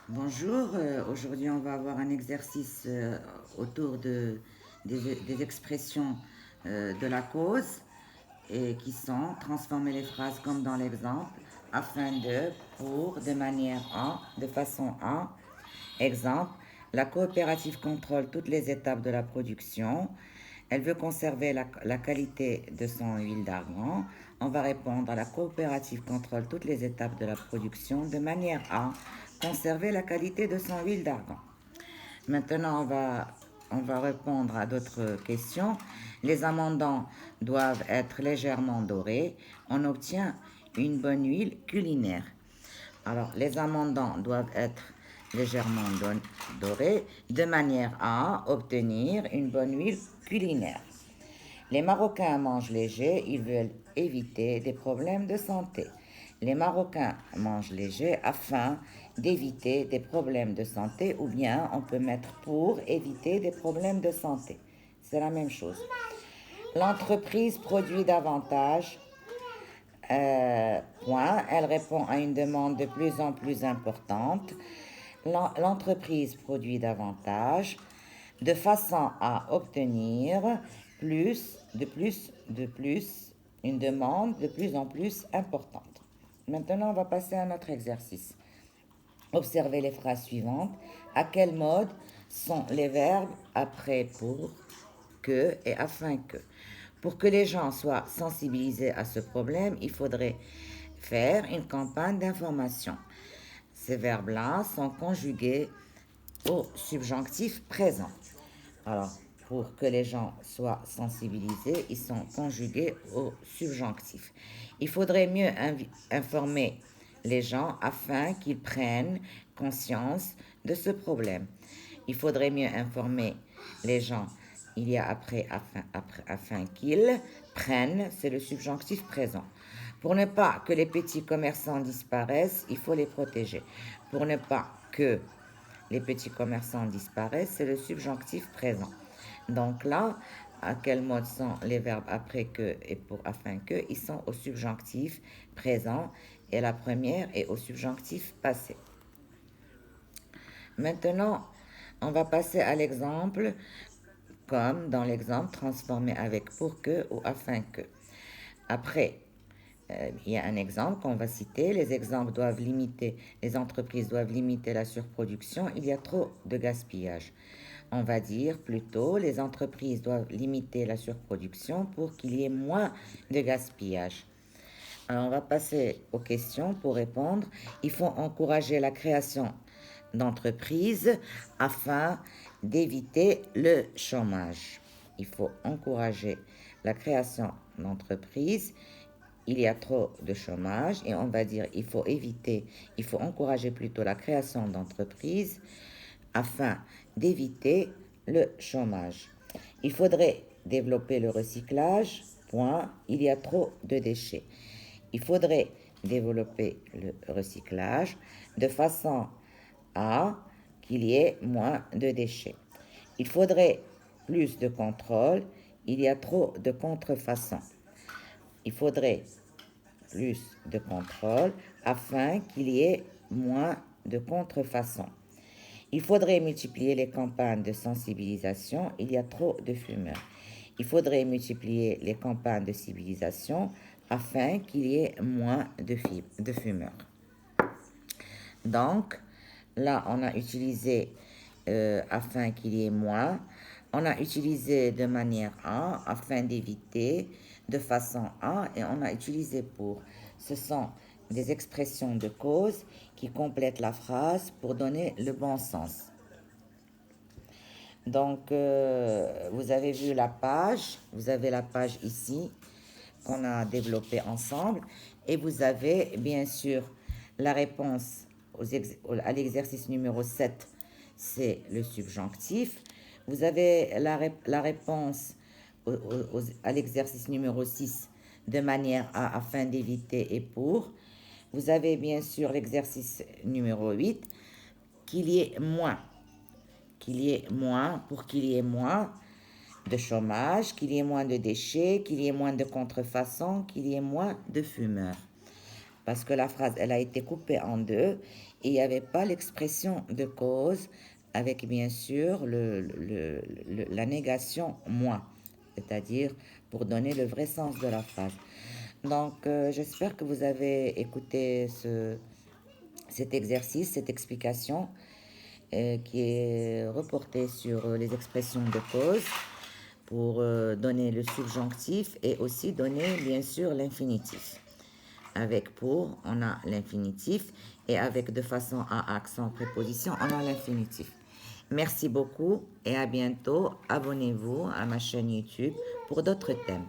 Bonjour, aujourd'hui on va avoir un exercice autour des expressions de la cause et qui sont transformer les phrases comme dans l'exemple afin de, pour, de manière à, de façon à. Exemple, la coopérative contrôle toutes les étapes de la production. Elle veut conserver la qualité de son huile d'argan. On va répondre à la coopérative contrôle toutes les étapes de la production de manière à conserver la qualité de son huile d'argan. Maintenant, on va répondre à d'autres questions. Les amendants doivent être légèrement dorés. On obtient une bonne huile culinaire. Alors, les amendants doivent être légèrement dorés de manière à obtenir une bonne huile culinaire. Les Marocains mangent léger, ils veulent éviter des problèmes de santé. Les Marocains mangent léger afin d'éviter des problèmes de santé, ou bien on peut mettre pour éviter des problèmes de santé. C'est la même chose. L'entreprise produit davantage. Point. Elle répond à une demande de plus en plus importante. L'entreprise produit davantage de façon à obtenir plus, une demande de plus en plus importante. Maintenant, on va passer à notre exercice. Observez les phrases suivantes. À quel mode sont les verbes après, pour, que et afin que? Pour que les gens soient sensibilisés à ce problème, il faudrait faire une campagne d'information. Ces verbes-là sont conjugués au subjonctif présent. Alors, pour que les gens soient sensibilisés, ils sont conjugués au subjonctif. Il faudrait mieux informer les gens afin qu'ils prennent conscience de ce problème. Il faudrait mieux informer les gens. Il y a afin qu'ils prennent, c'est le subjonctif présent. Pour ne pas que les petits commerçants disparaissent, il faut les protéger. Pour ne pas que les petits commerçants disparaissent, c'est le subjonctif présent. Donc là, à quel mode sont les verbes après que et pour afin que? Ils sont au subjonctif présent et la première est au subjonctif passé. Maintenant, on va passer à l'exemple, comme dans l'exemple transformé avec pour que ou afin que. Après, il y a un exemple qu'on va citer. Les entreprises doivent limiter la surproduction. Il y a trop de gaspillage. On va dire plutôt, les entreprises doivent limiter la surproduction pour qu'il y ait moins de gaspillage. Alors, on va passer aux questions pour répondre. Il faut encourager la création d'entreprises afin d'éviter le chômage. Il faut encourager la création d'entreprises. Il y a trop de chômage et on va dire il faut encourager plutôt la création d'entreprises afin d'éviter le chômage. Il faudrait développer le recyclage. Point. Il y a trop de déchets. Il faudrait développer le recyclage de façon à qu'il y ait moins de déchets. Il faudrait plus de contrôle. Il y a trop de contrefaçons. Il faudrait plus de contrôle afin qu'il y ait moins de contrefaçons. Il faudrait multiplier les campagnes de sensibilisation. Il y a trop de fumeurs. Il faudrait multiplier les campagnes de civilisation afin qu'il y ait moins de fumeurs. Donc, là, on a utilisé afin qu'il y ait moins. On a utilisé de manière à, afin d'éviter, de façon à, et on a utilisé pour. Ce sont des expressions de cause qui complètent la phrase pour donner le bon sens. Donc, vous avez vu la page, vous avez la page ici qu'on a développée ensemble et vous avez bien sûr la réponse à l'exercice numéro 7, c'est le subjonctif. Vous avez la réponse à l'exercice numéro 6 de manière à, afin d'éviter et pour. Vous avez bien sûr l'exercice numéro 8 qu'il y ait moins. Pour qu'il y ait moins de chômage, qu'il y ait moins de déchets, qu'il y ait moins de contrefaçons, qu'il y ait moins de fumeurs. Parce que la phrase, elle a été coupée en deux il n'y avait pas l'expression de cause avec bien sûr la négation moi, c'est-à-dire pour donner le vrai sens de la phrase. Donc, j'espère que vous avez écouté cet exercice, cette explication qui est reportée sur les expressions de cause pour donner le subjonctif et aussi donner bien sûr l'infinitif. Avec pour, on a l'infinitif et avec de façon à accent préposition, on a l'infinitif. Merci beaucoup et à bientôt. Abonnez-vous à ma chaîne YouTube pour d'autres thèmes.